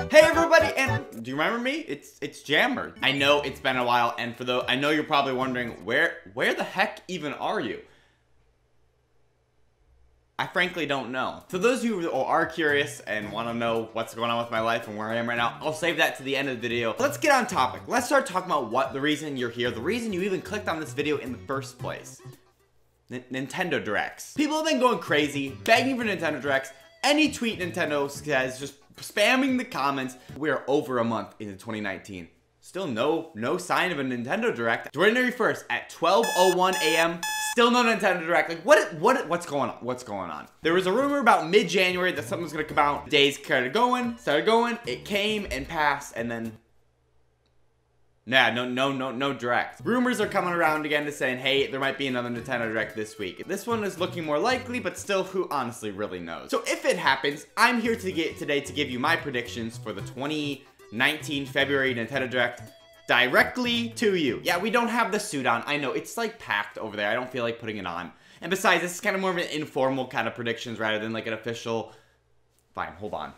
Hey everybody, and do you remember me? It's Jammer. I know it's been a while, and I know you're probably wondering where the heck even are you? I frankly don't know. For those of you who are curious and want to know what's going on with my life and where I am right now, I'll save that to the end of the video. Let's get on topic. Let's start talking about the reason you're here, the reason you even clicked on this video in the first place. Nintendo Directs. People have been going crazy, begging for Nintendo Directs. Any tweet Nintendo says, just spamming the comments. We're over a month into 2019. Still no sign of a Nintendo Direct. January 1st at 12:01 a.m. Still no Nintendo Direct. Like what's going on? What's going on? There was a rumor about mid-January that something was gonna come out. Days started going. It came and passed, and then nah, no Direct. Rumors are coming around again to saying, hey, there might be another Nintendo Direct this week. This one is looking more likely, but still, who honestly really knows? So if it happens, I'm here today to give you my predictions for the 2019 February Nintendo Direct directly to you. Yeah, we don't have the suit on. I know, it's like packed over there. I don't feel like putting it on. And besides, this is kind of more of an informal kind of predictions rather than like an official. Fine, hold on.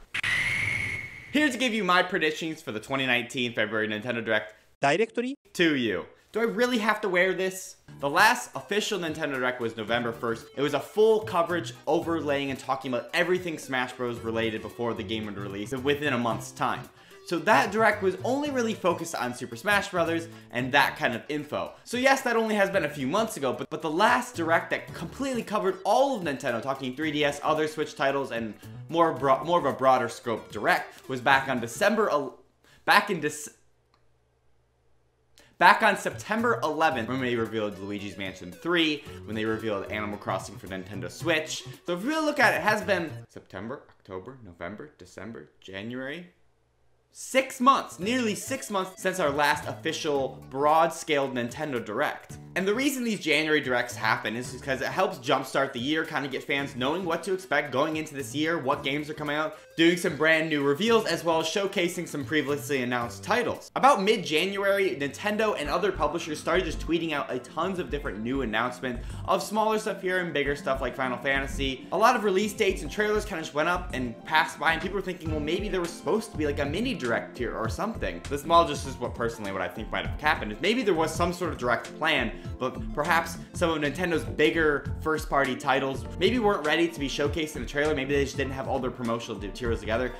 Here to give you my predictions for the 2019 February Nintendo Direct directly to you. Do I really have to wear this? The last official Nintendo Direct was November 1st. It was a full coverage overlaying and talking about everything Smash Bros. Related before the game would release within a month's time. So that Direct was only really focused on Super Smash Bros. And that kind of info. So yes, that only has been a few months ago, but the last Direct that completely covered all of Nintendo, talking 3DS, other Switch titles, and more of a broader scope Direct, was back on September 11th, when they revealed Luigi's Mansion 3, when they revealed Animal Crossing for Nintendo Switch. So if you really look at it, it has been September, October, November, December, January. 6 months, nearly 6 months since our last official broad-scaled Nintendo Direct. And the reason these January Directs happen is because it helps jumpstart the year, kind of get fans knowing what to expect going into this year, what games are coming out, doing some brand new reveals, as well as showcasing some previously announced titles. About mid-January, Nintendo and other publishers started just tweeting out a tons of different new announcements of smaller stuff here and bigger stuff like Final Fantasy. A lot of release dates and trailers kind of just went up and passed by, and people were thinking, well, maybe there was supposed to be like a mini Direct here or something. This all just is what I think might have happened. Is maybe there was some sort of Direct plan, but perhaps some of Nintendo's bigger first-party titles maybe weren't ready to be showcased in the trailer. Maybe they just didn't have all their promotional materials together.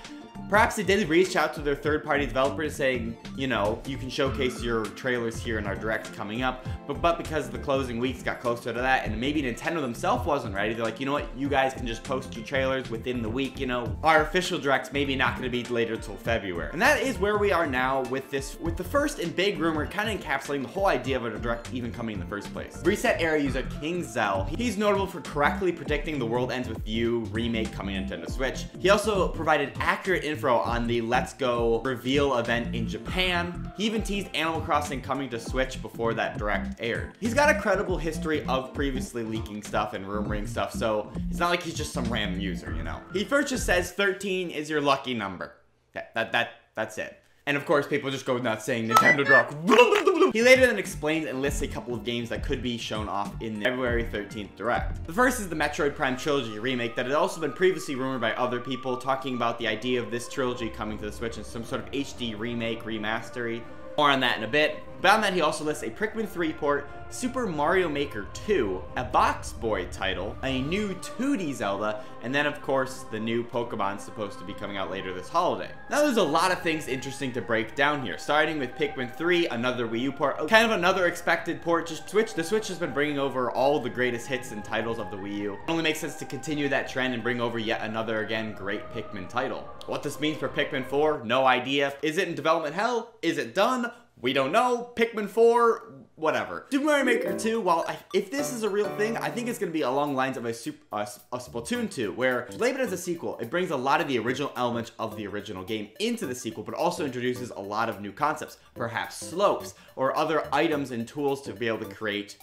Perhaps they did reach out to their third-party developers saying, you know, you can showcase your trailers here in our Direct coming up, but because the closing weeks got closer to that, and maybe Nintendo themselves wasn't ready, they're like, you know what, you guys can just post your trailers within the week, you know, our official Direct's maybe not going to be later till February. And that is where we are now with the first and big rumor kind of encapsulating the whole idea of a Direct even coming in the first place. Reset Era user King Zell, he's notable for correctly predicting The World Ends With You remake coming to Nintendo Switch. He also provided accurate info on the Let's Go reveal event in Japan. He even teased Animal Crossing coming to Switch before that Direct aired. He's got a credible history of previously leaking stuff and rumoring stuff, so it's not like he's just some random user, you know. He first just says 13 is your lucky number. That's it. And of course, people just go nuts saying Nintendo Direct. He later then explains and lists a couple of games that could be shown off in the February 13th Direct. The first is the Metroid Prime Trilogy remake that had also been previously rumored by other people, talking about the idea of this trilogy coming to the Switch in some sort of HD remake, remastery. More on that in a bit. Beyond that, he also lists a Pikmin 3 port, Super Mario Maker 2, a Box Boy title, a new 2D Zelda, and then of course the new Pokemon supposed to be coming out later this holiday. Now there's a lot of things interesting to break down here, starting with Pikmin 3, another Wii U port, kind of another expected port. The Switch has been bringing over all the greatest hits and titles of the Wii U. It only makes sense to continue that trend and bring over yet another, again, great Pikmin title. What this means for Pikmin 4, no idea. Is it in development hell? Is it done? We don't know. Pikmin 4, whatever. Super Mario Maker 2, if this is a real thing, I think it's going to be along the lines of a Splatoon 2, where labeled as a sequel, it brings a lot of the original elements of the original game into the sequel, but also introduces a lot of new concepts, perhaps slopes, or other items and tools to be able to create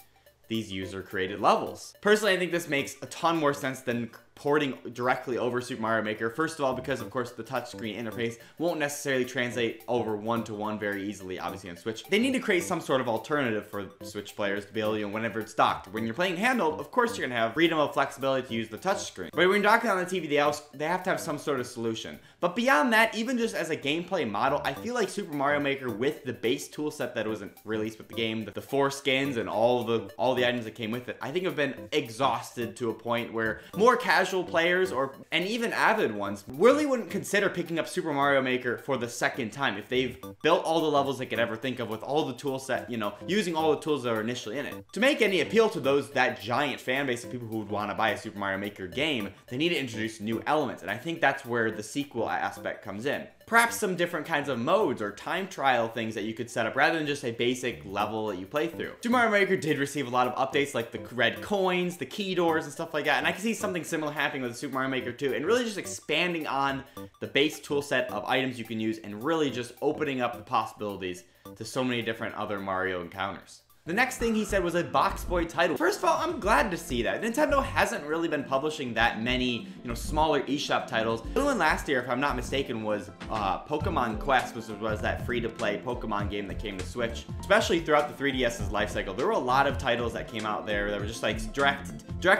these user-created levels. Personally, I think this makes a ton more sense than porting directly over Super Mario Maker. First of all, because of course the touchscreen interface won't necessarily translate over one-to-one very easily, obviously on Switch. They need to create some sort of alternative for Switch players to be able to, whenever it's docked. When you're playing handheld, of course you're gonna have freedom of flexibility to use the touchscreen. But when you're docking on the TV, they have to have some sort of solution. But beyond that, even just as a gameplay model, I feel like Super Mario Maker, with the base toolset that wasn't released with the game, the 4 skins and all the items that came with it, I think have been exhausted to a point where more casual players and even avid ones really wouldn't consider picking up Super Mario Maker for the second time if they've built all the levels they could ever think of with all the tool set, using all the tools that are initially in it. To make any appeal to that giant fan base of people who would want to buy a Super Mario Maker game, they need to introduce new elements, and I think that's where the sequel aspect comes in. Perhaps some different kinds of modes or time trial things that you could set up rather than just a basic level that you play through. Super Mario Maker did receive a lot of updates like the red coins, the key doors, and stuff like that, and I can see something similar happening with Super Mario Maker 2, and really just expanding on the base tool set of items you can use and really just opening up the possibilities to so many different other Mario encounters. The next thing he said was a Box Boy title. First of all, I'm glad to see that. Nintendo hasn't really been publishing that many, smaller eShop titles. The one last year, if I'm not mistaken, was Pokemon Quest, which was that free-to-play Pokemon game that came to Switch. Especially throughout the 3DS's life cycle, there were a lot of titles that came out there that were just like direct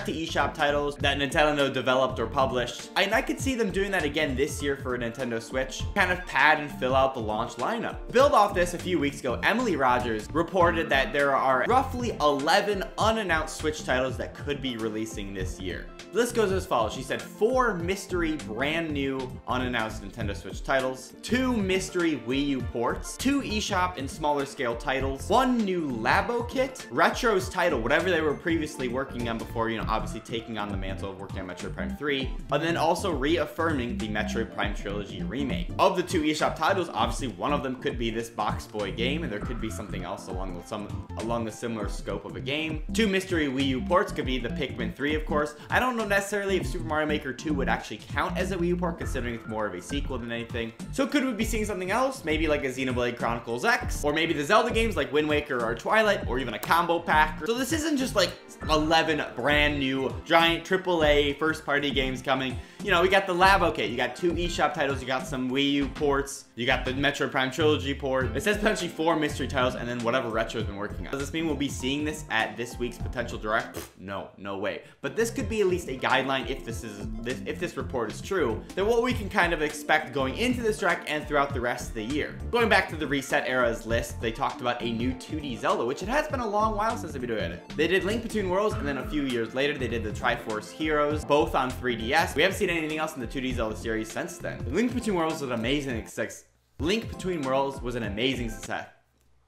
to eShop titles that Nintendo developed or published. And I could see them doing that again this year for a Nintendo Switch, kind of pad and fill out the launch lineup. To build off this, a few weeks ago, Emily Rogers reported that there are roughly 11 unannounced Switch titles that could be releasing this year. The list goes as follows. She said 4 mystery brand new unannounced Nintendo Switch titles, 2 mystery Wii U ports, 2 eShop and smaller scale titles, 1 new Labo kit, Retro's title, whatever they were previously working on before, obviously taking on the mantle of working on Metroid Prime 3, and then also reaffirming the Metroid Prime Trilogy remake. Of the 2 eShop titles, obviously one of them could be this Box Boy game, and there could be something else along the similar scope of a game. 2 mystery Wii U ports could be the Pikmin 3, of course. I don't know necessarily if Super Mario Maker 2 would actually count as a Wii U port, considering it's more of a sequel than anything. So could we be seeing something else? Maybe like a Xenoblade Chronicles X, or maybe the Zelda games like Wind Waker or Twilight, or even a combo pack. So this isn't just like 11 brand new giant AAA first party games coming. We got the Labo kit, you got 2 eShop titles, you got some Wii U ports, you got the Metroid Prime Trilogy port. It says potentially 4 mystery titles, and then whatever Retro's been working on. Does this mean we'll be seeing this at this week's potential direct? No way. But this could be at least a guideline if this report is true, then what we can kind of expect going into this direct and throughout the rest of the year. Going back to the Reset Era's list, they talked about a new 2D Zelda, which it has been a long while since they've been doing it. They did Link Between Worlds, and then a few years later they did the Triforce Heroes, both on 3DS. We haven't seen anything else in the 2D Zelda series since then. Link Between Worlds was an amazing success. Link Between Worlds was an amazing success.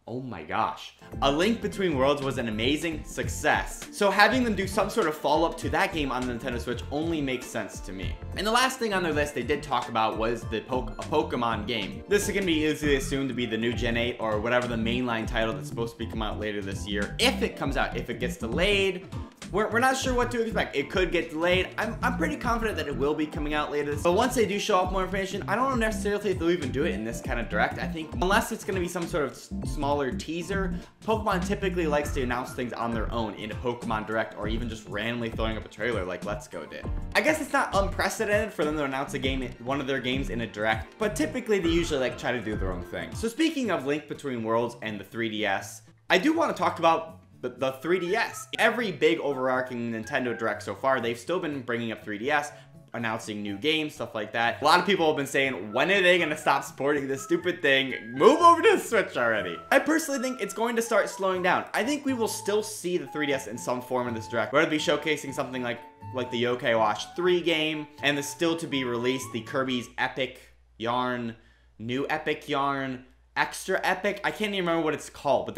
Oh my gosh. A Link Between Worlds was an amazing success. So having them do some sort of follow-up to that game on the Nintendo Switch only makes sense to me. And the last thing on their list they did talk about was a Pokemon game. This is going to be easily assumed to be the new Gen 8 or whatever the mainline title that's supposed to be coming out later this year. If it comes out, if it gets delayed, we're not sure what to expect. It could get delayed. I'm pretty confident that it will be coming out later this year. But once they do show off more information, I don't know necessarily if they'll even do it in this kind of direct. I think unless it's going to be some sort of smaller teaser, Pokemon typically likes to announce things on their own in a Pokemon Direct, or even just randomly throwing up a trailer like Let's Go did. I guess it's not unprecedented for them to announce a game, one of their games in a Direct, but typically they usually try to do their own thing. So speaking of Link Between Worlds and the 3DS, I do want to talk about the 3DS. Every big overarching Nintendo Direct so far, they've still been bringing up 3DS, announcing new games, stuff like that. A lot of people have been saying, when are they going to stop supporting this stupid thing? Move over to the Switch already. I personally think it's going to start slowing down. I think we will still see the 3DS in some form in this Direct, whether it be showcasing something like the Yokai Watch 3 game, and the still to be released, the Kirby's Epic Yarn, New Epic Yarn, Extra Epic, I can't even remember what it's called, but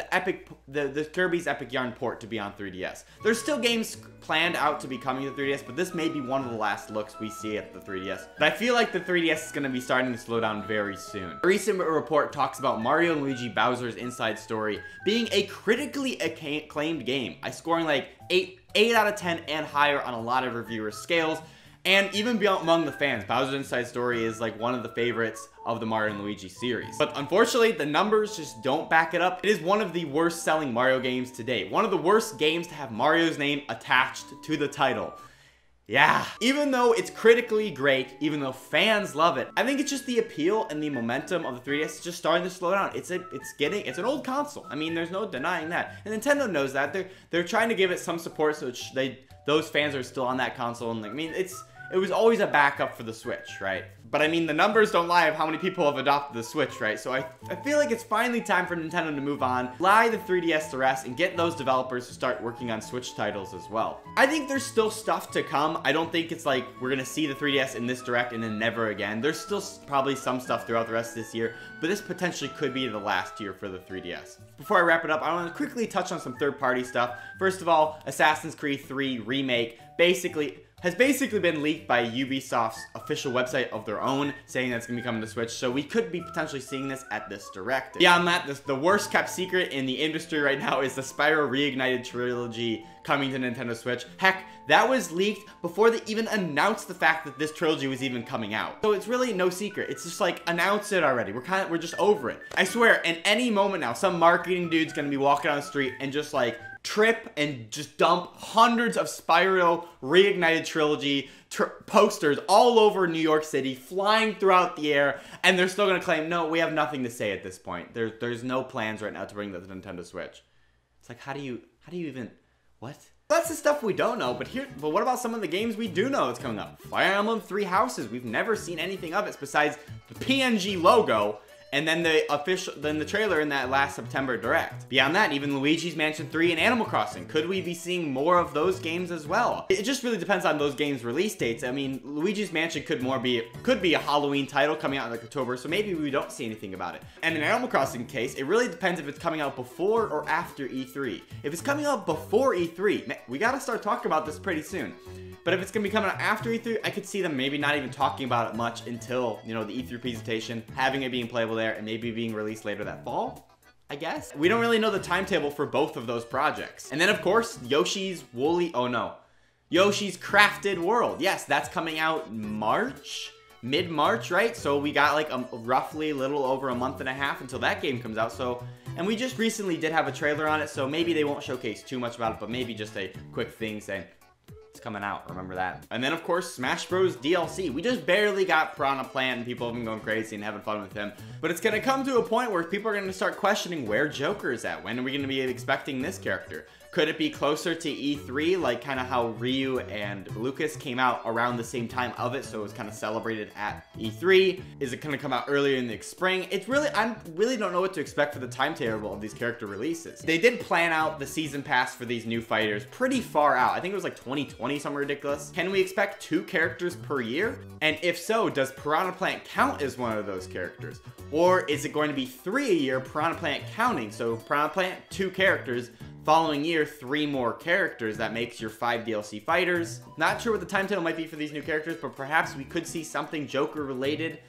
the Kirby's Epic Yarn port to be on 3DS. There's still games planned out to be coming to 3DS, but this may be one of the last looks we see at the 3DS. But I feel like the 3DS is going to be starting to slow down very soon. A recent report talks about Mario & Luigi Bowser's Inside Story being a critically acclaimed game. Scoring like 8 out of 10 and higher on a lot of reviewers' scales. And even among the fans, Bowser's Inside Story is like one of the favorites of the Mario & Luigi series. But unfortunately, the numbers just don't back it up. It is one of the worst selling Mario games to date. One of the worst games to have Mario's name attached to the title. Yeah, even though it's critically great, even though fans love it, I think it's just the appeal and the momentum of the 3DS is just starting to slow down. It's an old console. I mean, there's no denying that. And Nintendo knows that. They're trying to give it some support so those fans are still on that console. And like, I mean, it was always a backup for the Switch, right? But I mean, the numbers don't lie of how many people have adopted the Switch, right? So I feel like it's finally time for Nintendo to move on, lie the 3DS to rest, and get those developers to start working on Switch titles as well. I think there's still stuff to come. I don't think it's like we're gonna see the 3DS in this direct and then never again. There's still probably some stuff throughout the rest of this year, but this potentially could be the last year for the 3DS. Before I wrap it up, I want to quickly touch on some third-party stuff. First of all, Assassin's Creed 3 Remake has basically been leaked by Ubisoft's official website of their own, saying that's going to be coming to Switch, so we could be potentially seeing this at this direct. Beyond that, the worst kept secret in the industry right now is the Spyro Reignited trilogy coming to Nintendo Switch. Heck, that was leaked before they even announced the fact that this trilogy was even coming out. So it's really no secret. It's just like, announce it already. We're just over it. I swear, in any moment now, some marketing dude's going to be walking down the street and just like, trip and just dump hundreds of Spyro Reignited trilogy posters all over New York City, flying throughout the air, and they're still gonna claim, no, we have nothing to say at this point. There's no plans right now to bring that to the Nintendo Switch. It's like, how do you even, what? That's the stuff we don't know, but what about some of the games we do know that's coming up? Fire Emblem Three Houses, we've never seen anything of it besides the PNG logo, and then the trailer in that last September direct. Beyond that, even Luigi's Mansion 3 and Animal Crossing. Could we be seeing more of those games as well? It just really depends on those games' release dates. I mean, Luigi's Mansion could be a Halloween title coming out in like October, so maybe we don't see anything about it. And in Animal Crossing case, it really depends if it's coming out before or after E3. If it's coming out before E3, man, we gotta start talking about this pretty soon. But if it's going to be coming out after E3, I could see them maybe not even talking about it much until, you know, the E3 presentation, having it being playable there, and maybe being released later that fall, I guess. We don't really know the timetable for both of those projects. And then, of course, Yoshi's Crafted World. Yes, that's coming out mid-March, right? So we got like roughly a little over a month and a half until that game comes out. So, and we just recently did have a trailer on it, so maybe they won't showcase too much about it, but maybe just a quick thing saying, it's coming out, remember that. And then, of course, Smash Bros. DLC. We just barely got Piranha Plant, and people have been going crazy and having fun with him. But it's going to come to a point where people are going to start questioning where Joker is at. When are we going to be expecting this character? Could it be closer to E3, like kind of how Ryu and Lucas came out around the same time of it, so it was kind of celebrated at E3? Is it going to come out earlier in the spring? I really don't know what to expect for the timetable of these character releases. They did plan out the season pass for these new fighters pretty far out. I think it was like 2020, something ridiculous. Can we expect 2 characters per year? And if so, does Piranha Plant count as one of those characters? Or is it going to be 3 a year, Piranha Plant counting? So Piranha Plant, 2 characters, following year, 3 more characters. That makes your 5 DLC fighters. Not sure what the timetable might be for these new characters, but perhaps we could see something Joker related.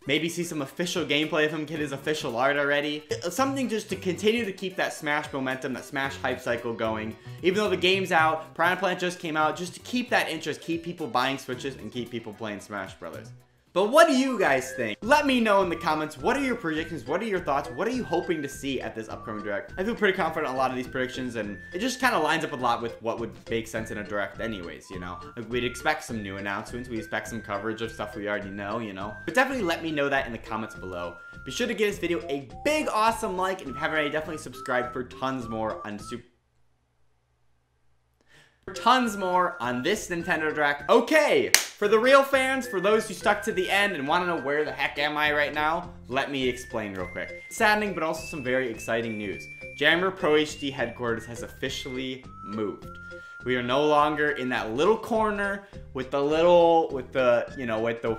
Maybe see some official gameplay of him get his official art already. Something just to continue to keep that Smash momentum, that Smash hype cycle going. Even though the game's out, Piranha Plant just came out, just to keep that interest, keep people buying Switches, and keep people playing Smash Brothers. But what do you guys think? Let me know in the comments. What are your predictions? What are your thoughts? What are you hoping to see at this upcoming direct? I feel pretty confident in a lot of these predictions, and it just kind of lines up a lot with what would make sense in a direct anyways, you know? Like, we'd expect some new announcements. We expect some coverage of stuff we already know, you know? But definitely let me know that in the comments below. Be sure to give this video a big, awesome like, and if you haven't already, definitely subscribe for tons more on this Nintendo Direct. Okay, for the real fans, for those who stuck to the end and want to know where the heck am I right now, let me explain real quick. Saddening, but also some very exciting news. JammerProHD headquarters has officially moved. We are no longer in that little corner with the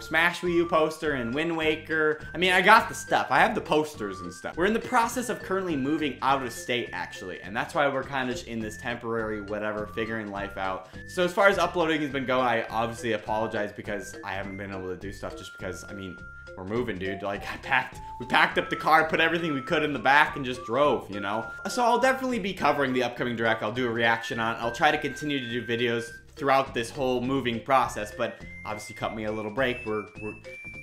Smash Wii U poster and Wind Waker. I mean, I got the stuff. I have the posters and stuff. We're in the process of currently moving out of state, actually. And that's why we're kind of in this temporary whatever, figuring life out. So as far as uploading has been going, I obviously apologize because I haven't been able to do stuff just because, I mean, we're moving, dude. Like, we packed up the car, put everything we could in the back, and just drove, you know? So I'll definitely be covering the upcoming direct. I'll do a reaction on it. I'll try to continue to do videos throughout this whole moving process, but obviously cut me a little break.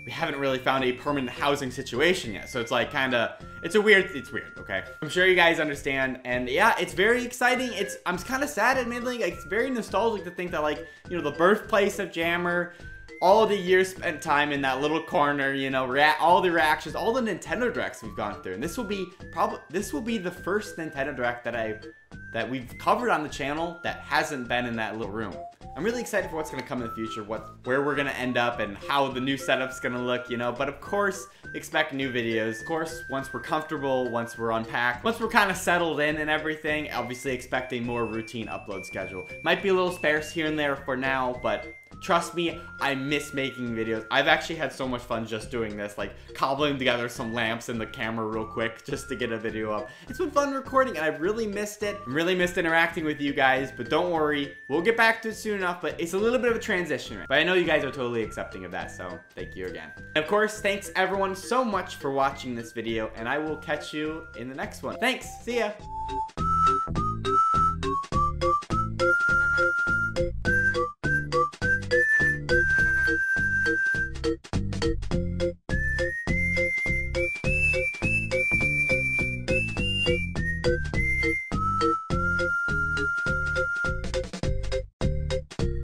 we haven't really found a permanent housing situation yet. So it's like it's weird, okay? I'm sure you guys understand. And yeah, it's very exciting. I'm kind of sad, admittedly. Like, it's very nostalgic to think that, like, you know, the birthplace of Jammer, all the years spent time in that little corner, you know, all the reactions, all the Nintendo Directs we've gone through. And this will be the first Nintendo Direct that we've covered on the channel that hasn't been in that little room. I'm really excited for what's going to come in the future, where we're going to end up, and how the new setup's going to look, you know. But of course, expect new videos. Of course, once we're comfortable, once we're unpacked, once we're kind of settled in and everything, obviously expect a more routine upload schedule. Might be a little sparse here and there for now, but trust me, I miss making videos. I've actually had so much fun just doing this, like cobbling together some lamps in the camera real quick just to get a video up. It's been fun recording, and I've really missed it. I really missed interacting with you guys, but don't worry, we'll get back to it soon enough. But it's a little bit of a transition, right? But I know you guys are totally accepting of that, so thank you again. And of course, thanks everyone so much for watching this video, and I will catch you in the next one. Thanks, see ya!